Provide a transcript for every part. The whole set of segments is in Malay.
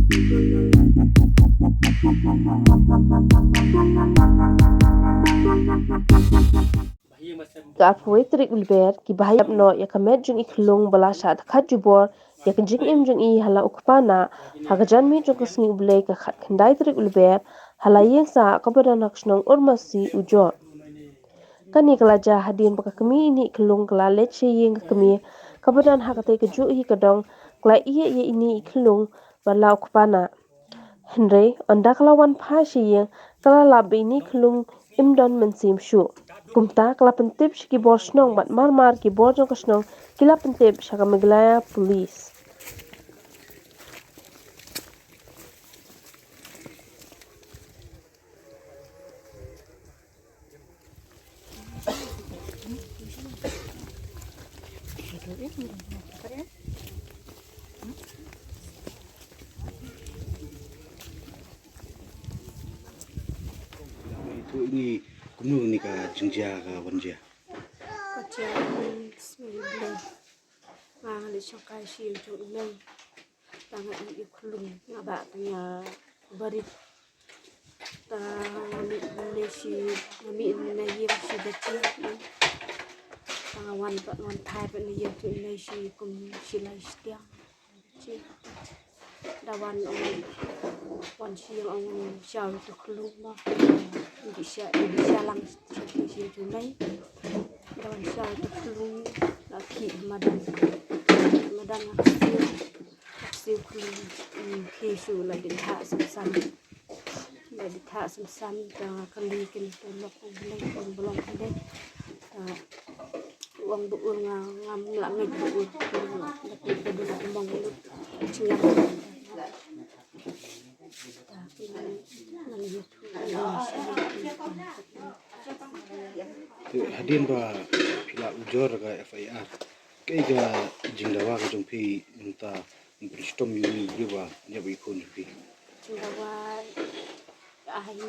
Ka phoi trik ulber ki bahayap no ya kamet jung ikhlung bala sha khat jubor ya kan jing im jung I hala ukpana hagajan mi jung kasngi ublei ka khat khandai trik ulber hala yeng sa kabada nakshnong urmasi ujo kani kala ja hadin baka kami ini ikhlung kala leche yeng kami kabadan hakate ka ju hi kadong kala iye ye ini ikhlung bala ukpana Henry anda kala wan pha shi yeng kala labi ini ikhlung imdon mensim shu Kumta kala pentip shiki bor snong bat mar ki bor jong kasnong kila pentip shaka meglaya police. Itu ini kumnu ni ka jingja ka wanja. Kacang sembilan, mang di chokai siu tu neng, tangan ini kulung ngabak tanya beri, tangan ini si kami ini yang si kecil, tangan wan thai ini yang tu ini si kum si lai setiang, si dawan wan si yang siau tu kulung mah, di sialang si tu neng. Dawan siya itu kulung laki madan aksiu kulung kisu lagi thak sam tanga kali kini tolok belum deh uang buur ngam langit buur tapi kedua uang buur ciam tapi nani itu Hadin ba pila ujor ka FIR. Kay ga jingdawa ka jong pi nta pristom yuni briwa nya bi kon pi. Jingdawa ahin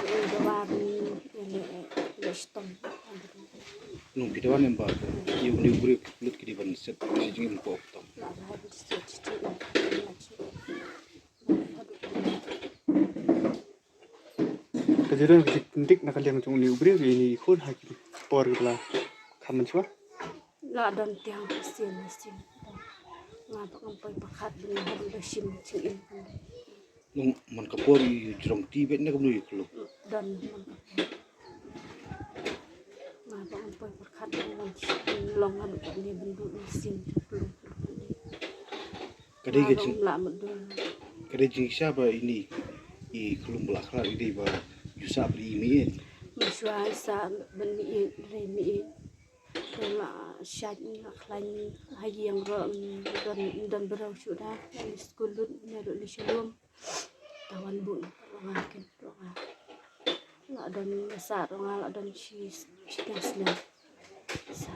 jingdawa ini lestom Nung pidawan em ba yuni bri lut ki ban set si jing po tom. Kejadian penting nak kalian macam ni ubri ini ikut hakim por gitu lah kamen cuma la dan tiang mesin ngapa ngampai pakat dengan hadu besim cingin Nung man kapor jrong ti bet na kumnu iklo. dan ngapa ngampai pakat dengan long hadu ni bendu mesin belum Kadai ga jing la medul kadai jing siapa ini I kulum belakra ini ba yusa bri mi Mishwa sa beni remi kala syad klan haji yang ro dan berau sudah di sekolah meru di shalom tawan bun ngakin ronga la dan sa ronga la dan si tasna sa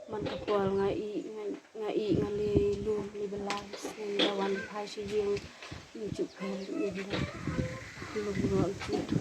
man kapol ngai ngali lum li belas lawan pai si yang menjuk kan ni belum ro itu